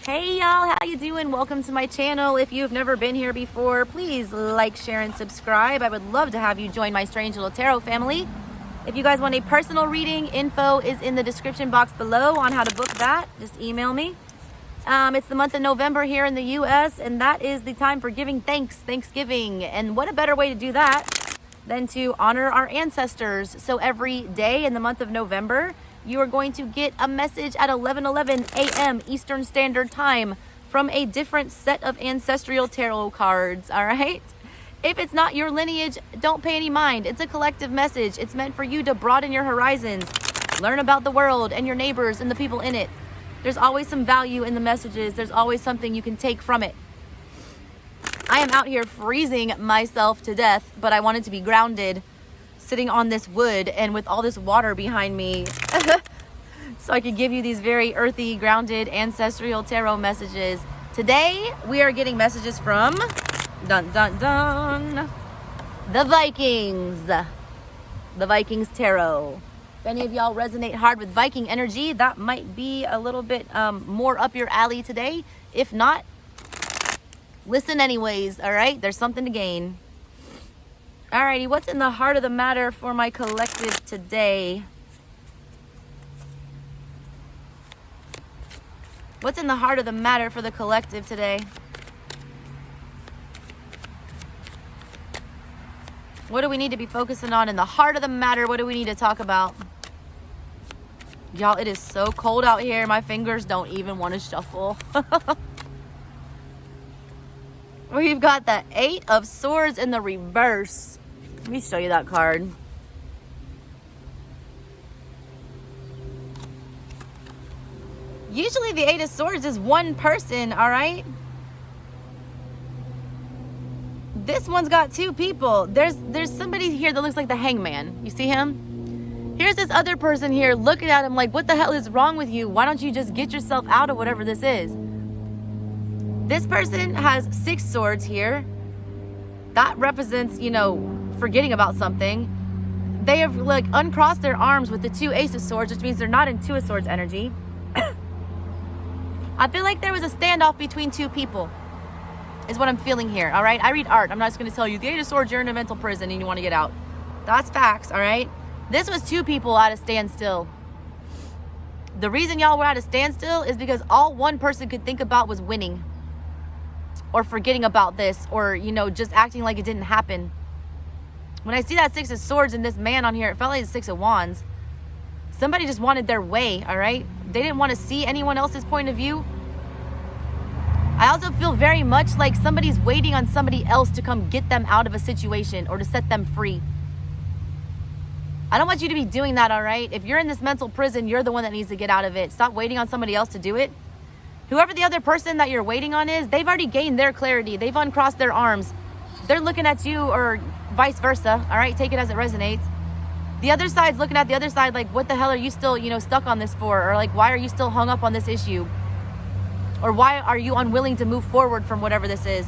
Hey y'all, how you doing? Welcome to my channel. If you've never been here before, please like, share, and subscribe. I would love to have you join my strange little tarot family. If you guys want a personal reading, info is in the description box below on how to book that. Just email me. It's the month of November here in the US, and that is the time for giving thanks, Thanksgiving. And what a better way to do that than to honor our ancestors. So every day in the month of November, you are going to get a message at 11:11 a.m. Eastern Standard Time from a different set of ancestral tarot cards, all right? If it's not your lineage, don't pay any mind. It's a collective message. It's meant for you to broaden your horizons, learn about the world and your neighbors and the people in it. There's always some value in the messages. There's always something you can take from it. I am out here freezing myself to death, but I wanted to be grounded, sitting on this wood and with all this water behind me so I could give you these very earthy, grounded, ancestral tarot messages. Today, we are getting messages from, dun, dun, dun, the Vikings. The Vikings Tarot. If any of y'all resonate hard with Viking energy, that might be a little bit more up your alley today. If not, listen anyways, all right? There's something to gain. Alrighty, what's in the heart of the matter for my collective today? What's in the heart of the matter for the collective today? What do we need to be focusing on in the heart of the matter? What do we need to talk about? Y'all, it is so cold out here. My fingers don't even want to shuffle. We've got the Eight of Swords in the reverse. Let me show you that card. Usually the Eight of Swords is one person, all right? This one's got two people. There's somebody here that looks like the Hangman. You see him? Here's this other person here looking at him like, what the hell is wrong with you? Why don't you just get yourself out of whatever this is? This person has 6 swords here. That represents, forgetting about something. They have like uncrossed their arms with the 2 Ace of Swords, which means they're not in 2 of Swords energy. I feel like there was a standoff between 2 people is what I'm feeling here, all right? I read art. I'm not just going to tell you, the Eight of Swords, you're in a mental prison and you want to get out. That's facts, all right? This was 2 people at a standstill. The reason y'all were at a standstill is because all one person could think about was winning, or forgetting about this, or, just acting like it didn't happen. When I see that 6 of Swords and this man on here, it felt like the 6 of Wands. Somebody just wanted their way, all right? They didn't want to see anyone else's point of view. I also feel very much like somebody's waiting on somebody else to come get them out of a situation or to set them free. I don't want you to be doing that, all right? If you're in this mental prison, you're the one that needs to get out of it. Stop waiting on somebody else to do it. Whoever the other person that you're waiting on is, they've already gained their clarity. They've uncrossed their arms. They're looking at you, or vice versa, all right? Take it as it resonates. The other side's looking at the other side like, what the hell are you still, stuck on this for? Or like, why are you still hung up on this issue? Or why are you unwilling to move forward from whatever this is?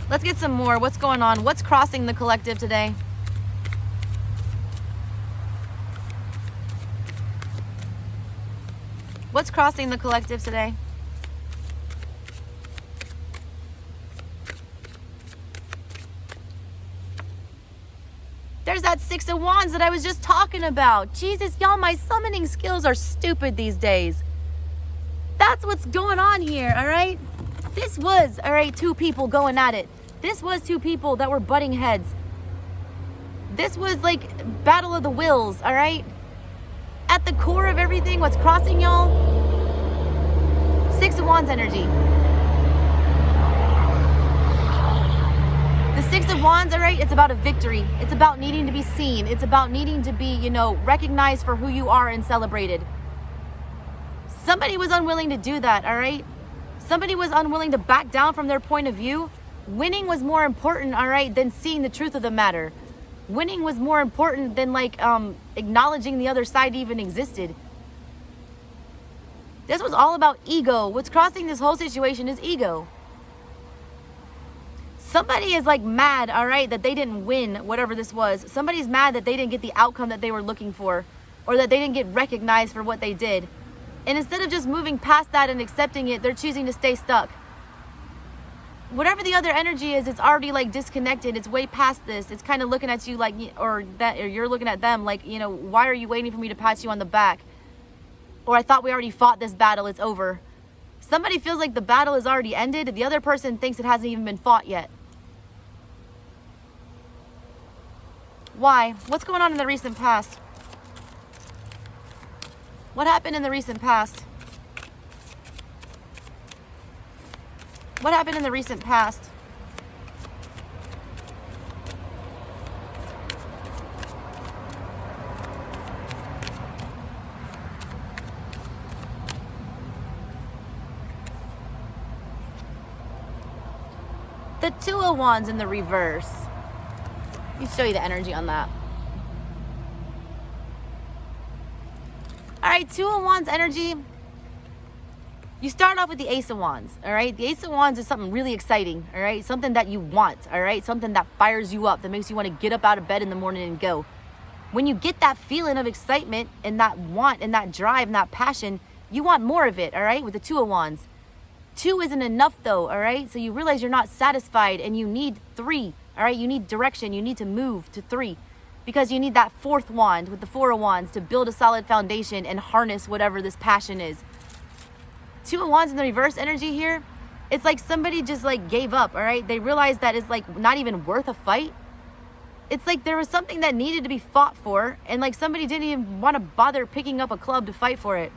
Let's get some more. What's going on? What's crossing the collective today? What's crossing the collective today? There's that 6 of Wands that I was just talking about. Jesus, y'all, my summoning skills are stupid these days. That's what's going on here, all right? This was, all right, 2 people going at it. This was 2 people that were butting heads. This was like battle of the wills, all right? At the core of everything, what's crossing y'all? 6 of Wands energy. The 6 of Wands, all right, it's about a victory. It's about needing to be seen. It's about needing to be, recognized for who you are and celebrated. Somebody was unwilling to do that, all right? Somebody was unwilling to back down from their point of view. Winning was more important, all right, than seeing the truth of the matter. Winning was more important than acknowledging the other side even existed. This was all about ego. What's crossing this whole situation is ego. Somebody is mad, all right, that they didn't win whatever this was. Somebody's mad that they didn't get the outcome that they were looking for, or that they didn't get recognized for what they did. And instead of just moving past that and accepting it, they're choosing to stay stuck. Whatever the other energy is, it's already like disconnected. It's way past this. It's kind of looking at you like, or you're looking at them like, you know, why are you waiting for me to pat you on the back? Or I thought we already fought this battle. It's over. Somebody feels like the battle is already ended. The other person thinks it hasn't even been fought yet. Why? What's going on in the recent past? What happened in the recent past? What happened in the recent past? The Two of Wands in the reverse. Let me show you the energy on that. All right, Two of Wands energy. You start off with the Ace of Wands, all right? The Ace of Wands is something really exciting, all right? Something that you want, all right? Something that fires you up, that makes you want to get up out of bed in the morning and go. When you get that feeling of excitement and that want and that drive and that passion, you want more of it, all right? With the Two of Wands. 2 isn't enough though, all right? So you realize you're not satisfied and you need 3, all right? You need direction. You need to move to 3 because you need that 4th wand with the 4 of Wands to build a solid foundation and harness whatever this passion is. 2 of Wands in the reverse energy here, it's like somebody just like gave up, all right? They realized that it's like not even worth a fight. It's like there was something that needed to be fought for and like somebody didn't even want to bother picking up a club to fight for it.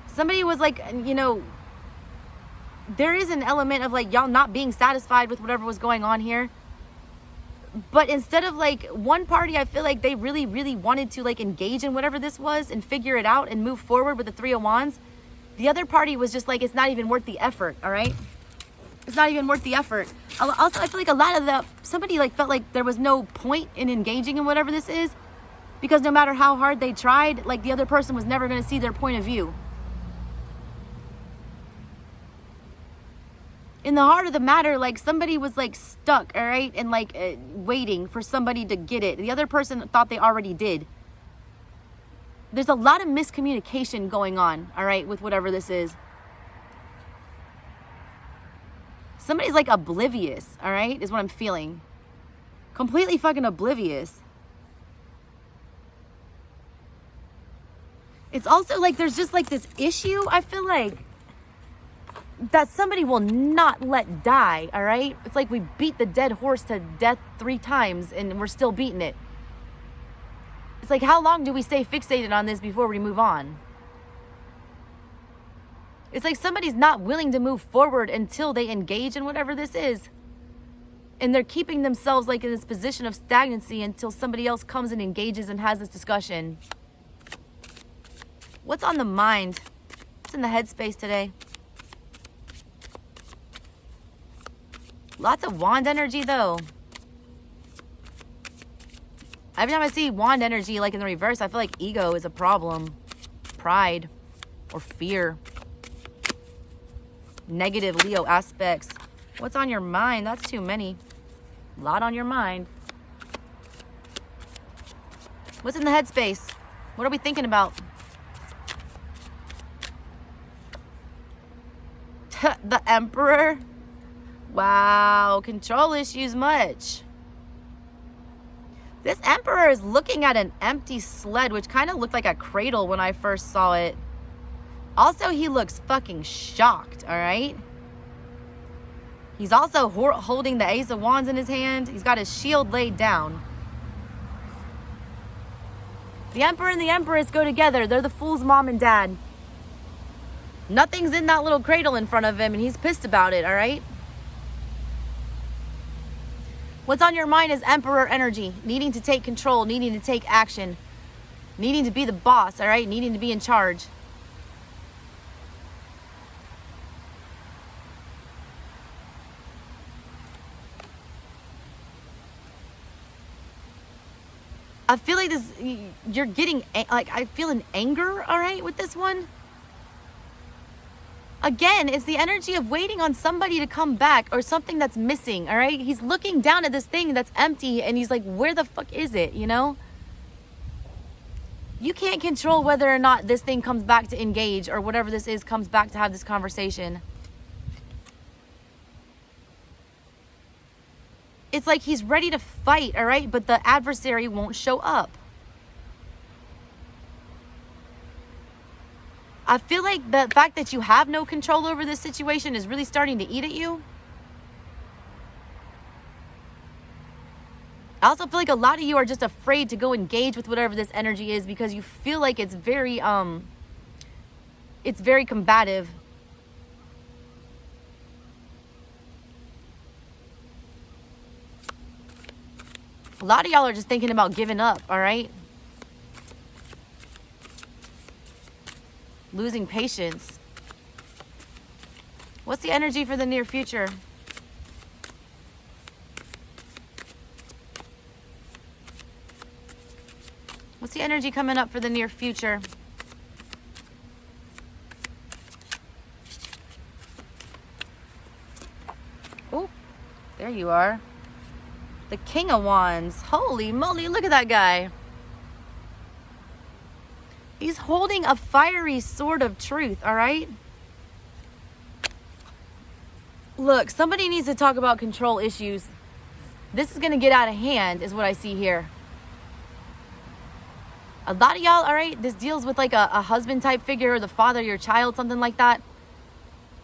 Somebody was like, you know, there is an element of like y'all not being satisfied with whatever was going on here. But instead of like one party, I feel like they really, really wanted to like engage in whatever this was and figure it out and move forward with the 3 of Wands. The other party was just like, it's not even worth the effort, all right? It's not even worth the effort. Also, I feel like a lot of somebody like felt like there was no point in engaging in whatever this is because no matter how hard they tried, like the other person was never going to see their point of view. In the heart of the matter, like somebody was like stuck, all right? And like waiting for somebody to get it. The other person thought they already did. There's a lot of miscommunication going on, all right, with whatever this is. Somebody's like oblivious, all right, is what I'm feeling. Completely fucking oblivious. It's also like there's just like this issue, I feel like, that somebody will not let die, all right? It's like we beat the dead horse to death 3 times and we're still beating it. It's like, how long do we stay fixated on this before we move on? It's like somebody's not willing to move forward until they engage in whatever this is. And they're keeping themselves like in this position of stagnancy until somebody else comes and engages and has this discussion. What's on the mind? What's in the headspace today? Lots of wand energy though. Every time I see wand energy like in the reverse, I feel like ego is a problem. Pride or fear. Negative Leo aspects. What's on your mind? That's too many. A lot on your mind. What's in the headspace? What are we thinking about? The Emperor? Wow, control issues much. This Emperor is looking at an empty sled, which kind of looked like a cradle when I first saw it. Also, he looks fucking shocked, all right? He's also holding the Ace of Wands in his hand. He's got his shield laid down. The Emperor and the Empress go together. They're the fool's mom and dad. Nothing's in that little cradle in front of him, and he's pissed about it, all right? What's on your mind is Emperor energy, needing to take control, needing to take action, needing to be the boss, all right? Needing to be in charge. I feel like this, you're getting, like, I feel an anger, all right, with this one. Again, it's the energy of waiting on somebody to come back or something that's missing, all right? He's looking down at this thing that's empty and he's like, where the fuck is it, you know? You can't control whether or not this thing comes back to engage, or whatever this is comes back to have this conversation. It's like he's ready to fight, all right? But the adversary won't show up. I feel like the fact that you have no control over this situation is really starting to eat at you. I also feel like a lot of you are just afraid to go engage with whatever this energy is because you feel like it's very combative. A lot of y'all are just thinking about giving up, all right? Losing patience. What's the energy for the near future? What's the energy coming up for the near future? Oh, there you are. The King of Wands. Holy moly, look at that guy. He's holding a fiery sword of truth, all right? Look, somebody needs to talk about control issues. This is going to get out of hand, is what I see here. A lot of y'all, all right, this deals with like a husband type figure, or the father of your child, something like that.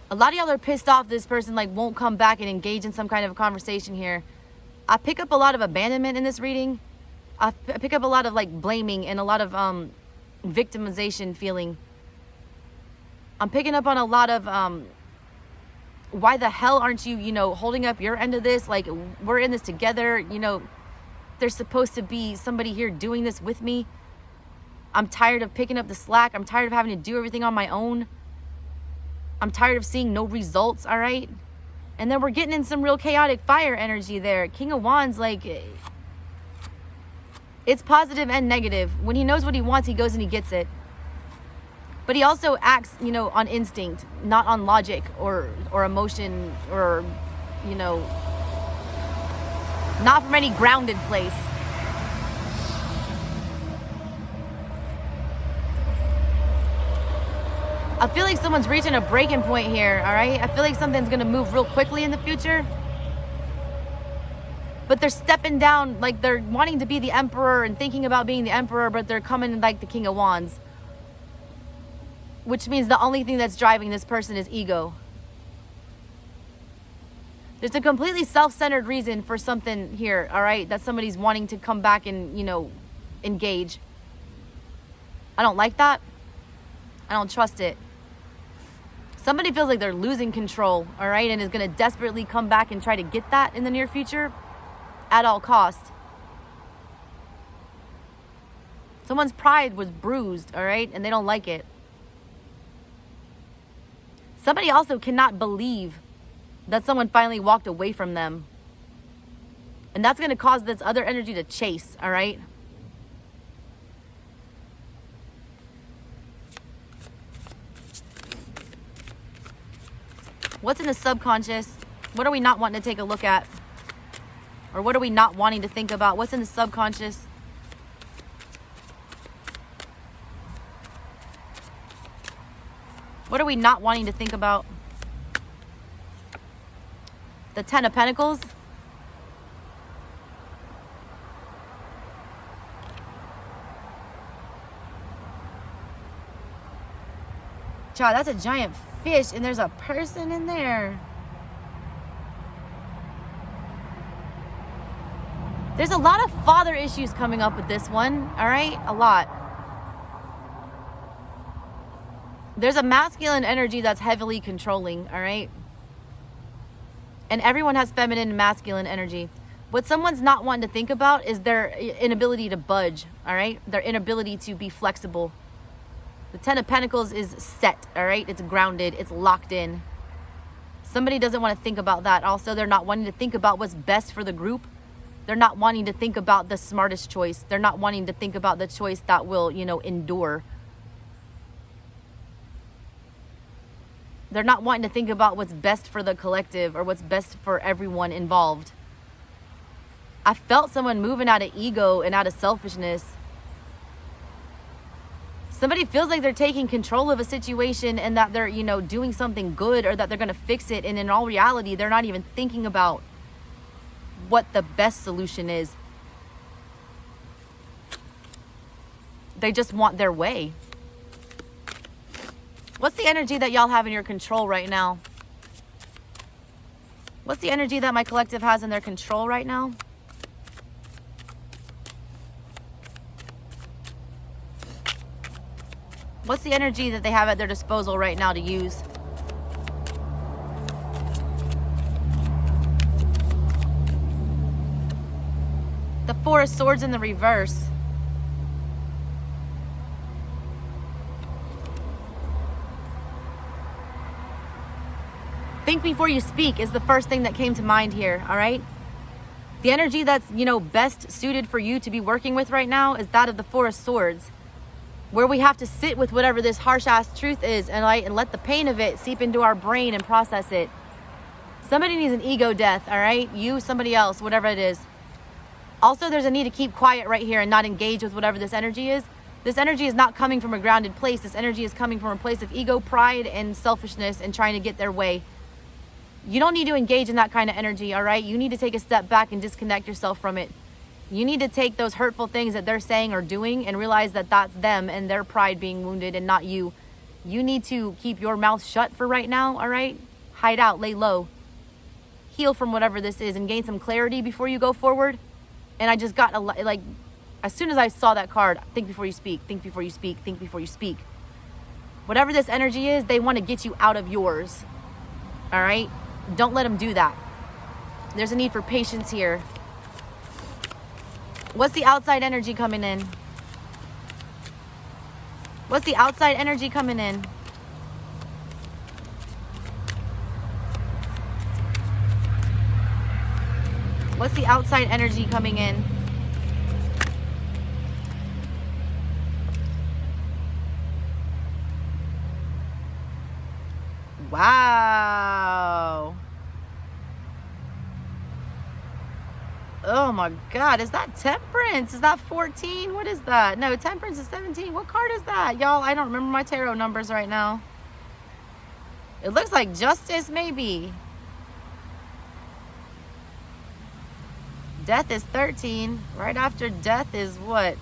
A lot of y'all are pissed off this person like won't come back and engage in some kind of a conversation here. I pick up a lot of abandonment in this reading. I pick up a lot of like blaming and a lot of victimization feeling. I'm picking up on a lot of why the hell aren't you, holding up your end of this? Like, we're in this together, there's supposed to be somebody here doing this with me. I'm tired of picking up the slack. I'm tired of having to do everything on my own. I'm tired of seeing no results, all right? And then we're getting in some real chaotic fire energy there. King of Wands, like, it's positive and negative. When he knows what he wants, he goes and he gets it. But he also acts, on instinct, not on logic or emotion or, not from any grounded place. I feel like someone's reaching a breaking point here, all right? I feel like something's going to move real quickly in the future. But they're stepping down, like they're wanting to be the emperor and thinking about being the emperor, but they're coming like the King of Wands. Which means the only thing that's driving this person is ego. There's a completely self-centered reason for something here, all right? That somebody's wanting to come back and, engage. I don't like that. I don't trust it. Somebody feels like they're losing control, all right? And is going to desperately come back and try to get that in the near future at all costs. Someone's pride was bruised, all right? And they don't like it. Somebody also cannot believe that someone finally walked away from them. And that's going to cause this other energy to chase, all right? What's in the subconscious? What are we not wanting to take a look at? Or what are we not wanting to think about? What's in the subconscious? What are we not wanting to think about? The Ten of Pentacles. Child, that's a giant fish and there's a person in there. There's a lot of father issues coming up with this one, all right? A lot. There's a masculine energy that's heavily controlling, all right? And everyone has feminine and masculine energy. What someone's not wanting to think about is their inability to budge, all right? Their inability to be flexible. The Ten of Pentacles is set, all right? It's grounded, it's locked in. Somebody doesn't want to think about that. Also, they're not wanting to think about what's best for the group. They're not wanting to think about the smartest choice. They're not wanting to think about the choice that will, endure. They're not wanting to think about what's best for the collective or what's best for everyone involved. I felt someone moving out of ego and out of selfishness. Somebody feels like they're taking control of a situation and that they're, you know, doing something good or that they're going to fix it. And in all reality, they're not even thinking about what the best solution is. They just want their way. What's the energy that y'all have in your control right now? What's the energy that my collective has in their control right now? What's the energy that they have at their disposal right now to use? The Four of Swords in the reverse. Think before you speak is the first thing that came to mind here, all right? The energy that's, you know, best suited for you to be working with right now is that of the Four of Swords, where we have to sit with whatever this harsh-ass truth is and let the pain of it seep into our brain and process it. Somebody needs an ego death, all right? You, somebody else, whatever it is. Also, there's a need to keep quiet right here and not engage with whatever this energy is. This energy is not coming from a grounded place. This energy is coming from a place of ego, pride, and selfishness and trying to get their way. You don't need to engage in that kind of energy, all right? You need to take a step back and disconnect yourself from it. You need to take those hurtful things that they're saying or doing and realize that that's them and their pride being wounded and not you. You need to keep your mouth shut for right now, all right? Hide out, lay low. Heal from whatever this is and gain some clarity before you go forward. And I just got, as soon as I saw that card, think before you speak, think before you speak, think before you speak. Whatever this energy is, they want to get you out of yours, all right? Don't let them do that. There's a need for patience here. What's the outside energy coming in? What's the outside energy coming in? What's the outside energy coming in? Wow. Oh my God, is that Temperance? Is that 14? What is that? No, Temperance is 17. What card is that? Y'all, I don't remember my tarot numbers right now. It looks like Justice, maybe. Death is 13. Right after Death is what?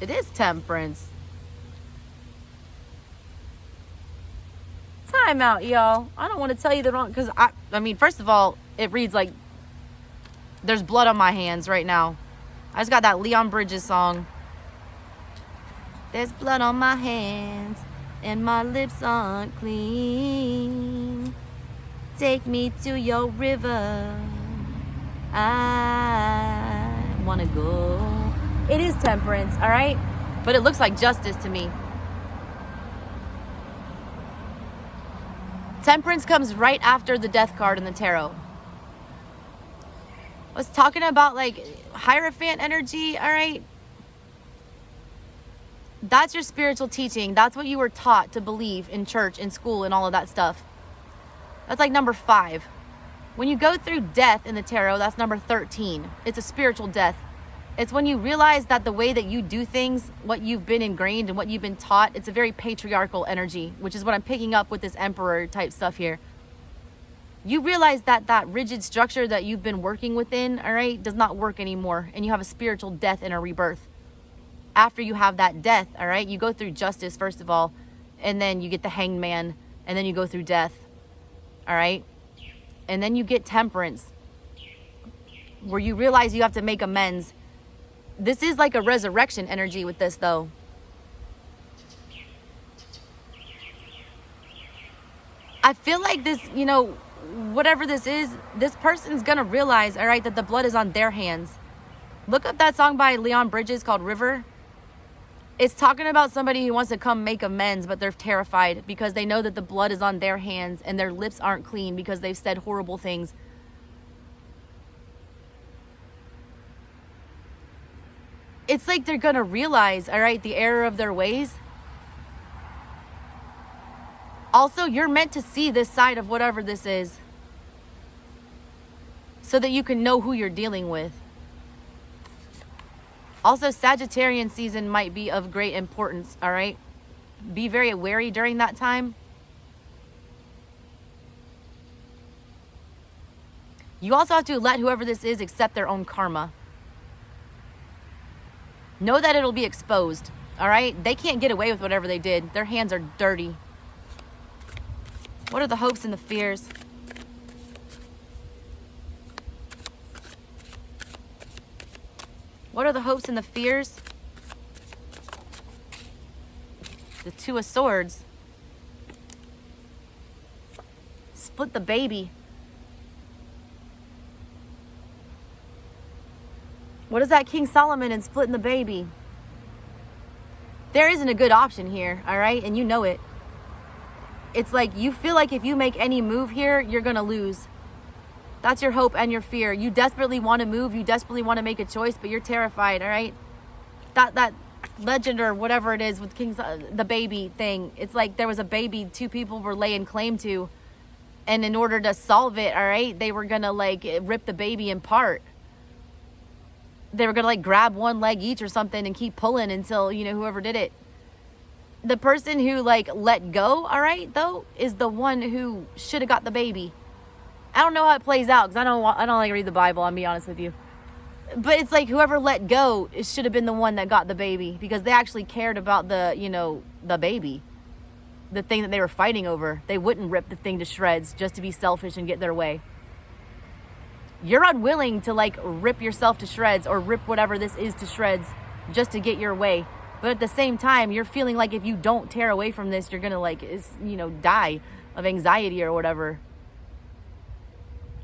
It is Temperance. Time out, y'all. I don't want to tell you the wrong, because I mean, first of all, it reads like there's blood on my hands right now. I just got that Leon Bridges song. There's blood on my hands and my lips aren't clean. Take me to your river. I want to go. It is Temperance, all right? But it looks like Justice to me. Temperance comes right after the Death card in the tarot. I was talking about like Hierophant energy, all right? That's your spiritual teaching. That's what you were taught to believe in church, in school, and all of that stuff. That's like number 5. When you go through Death in the tarot, that's number 13. It's a spiritual death. It's when you realize that the way that you do things, what you've been ingrained and what you've been taught, it's a very patriarchal energy, which is what I'm picking up with this Emperor type stuff here. You realize that that rigid structure that you've been working within, all right, does not work anymore. And you have a spiritual death and a rebirth. After you have that death, all right, you go through Justice, first of all, and then you get the Hanged Man, and then you go through Death, all right? And then you get Temperance, where you realize you have to make amends. This is like a resurrection energy with this, though. I feel like this, you know, whatever this is, this person's gonna realize, all right, that the blood is on their hands. Look up that song by Leon Bridges called River. It's talking about somebody who wants to come make amends, but they're terrified because they know that the blood is on their hands and their lips aren't clean because they've said horrible things. It's like they're gonna realize, all right, the error of their ways. Also, you're meant to see this side of whatever this is so that you can know who you're dealing with. Also, Sagittarian season might be of great importance, all right? Be very wary during that time. You also have to let whoever this is accept their own karma. Know that it'll be exposed, all right? They can't get away with whatever they did. Their hands are dirty. What are the hopes and the fears? What are the hopes and the fears? The Two of Swords. Split the baby. What is that King Solomon and splitting the baby? There isn't a good option here, all right? And you know it. It's like you feel like if you make any move here, you're going to lose. That's your hope and your fear. You desperately want to move. You desperately want to make a choice, but you're terrified, all right? That legend or whatever it is with the baby thing. It's like there was a baby 2 people were laying claim to. And in order to solve it, all right, they were going to like rip the baby apart. They were going to like grab one leg each or something and keep pulling until, you know, whoever did it. The person who like let go, all right, though, is the one who should have got the baby. I don't know how it plays out because I don't like read the Bible, I'll be honest with you. But it's like whoever let go, it should have been the one that got the baby because they actually cared about the, you know, the baby. The thing that they were fighting over. They wouldn't rip the thing to shreds just to be selfish and get their way. You're unwilling to like rip yourself to shreds or rip whatever this is to shreds just to get your way. But at the same time, you're feeling like if you don't tear away from this, you're going to like, you know, die of anxiety or whatever.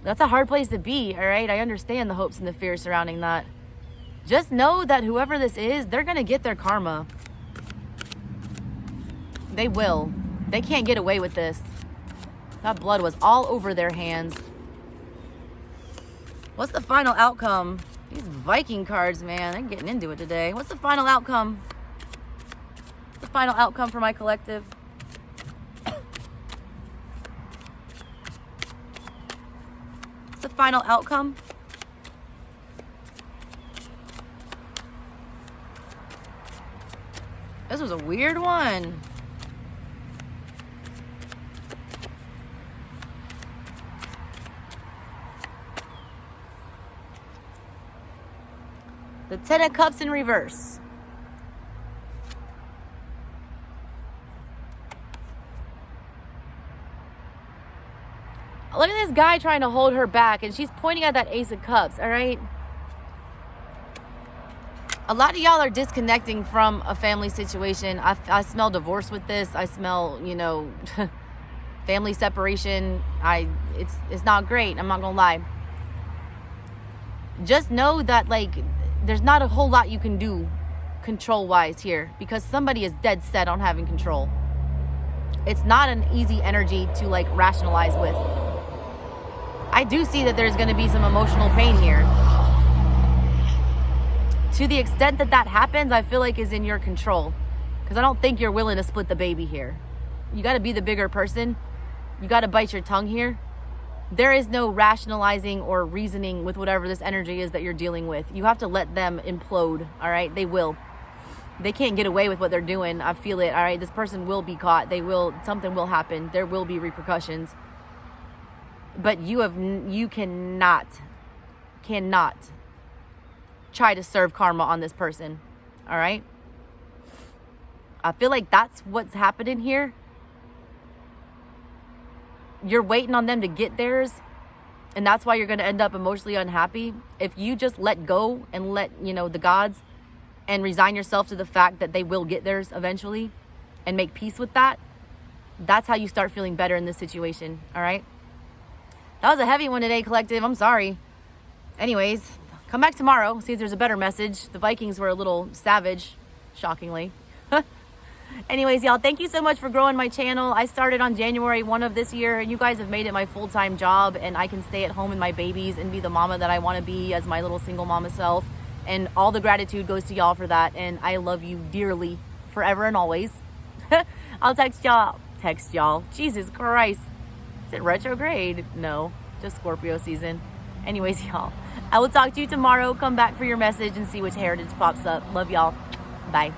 That's a hard place to be, all right? I understand the hopes and the fears surrounding that. Just know that whoever this is, they're going to get their karma. They will. They can't get away with this. That blood was all over their hands. What's the final outcome? These Viking cards, man, they're getting into it today. What's the final outcome? What's the final outcome for my collective? What's the final outcome? This was a weird one. The 10 of Cups in reverse. Look at this guy trying to hold her back, and she's pointing at that Ace of Cups, all right? A lot of y'all are disconnecting from a family situation. I smell divorce with this. I smell, you know, family separation. It's not great. I'm not gonna lie. Just know that, like, there's not a whole lot you can do control-wise here because somebody is dead set on having control. It's not an easy energy to, like, rationalize with. I do see that there's going to be some emotional pain here. To the extent that that happens, I feel like is in your control because I don't think you're willing to split the baby here. You got to be the bigger person. You got to bite your tongue here. There is no rationalizing or reasoning with whatever this energy is that you're dealing with. You have to let them implode, all right? They will. They can't get away with what they're doing. I feel it, all right? This person will be caught. Something will happen. There will be repercussions. But you cannot try to serve karma on this person, all right? I feel like that's what's happening here. You're waiting on them to get theirs, and that's why you're going to end up emotionally unhappy. If you just let go and let, you know, the gods and resign yourself to the fact that they will get theirs eventually and make peace with that, that's how you start feeling better in this situation, all right? That was a heavy one today, collective. I'm sorry. Anyways, come back tomorrow, see if there's a better message. The Vikings were a little savage, shockingly. Anyways, y'all, thank you so much for growing my channel. I started on January 1 of this year, and you guys have made it my full-time job, and I can stay at home with my babies and be the mama that I want to be as my little single mama self. And all the gratitude goes to y'all for that, and I love you dearly, forever and always. I'll text y'all. Jesus Christ. Is it retrograde? No, just Scorpio season. Anyways, y'all, I will talk to you tomorrow. Come back for your message and see which heritage pops up. Love y'all. Bye.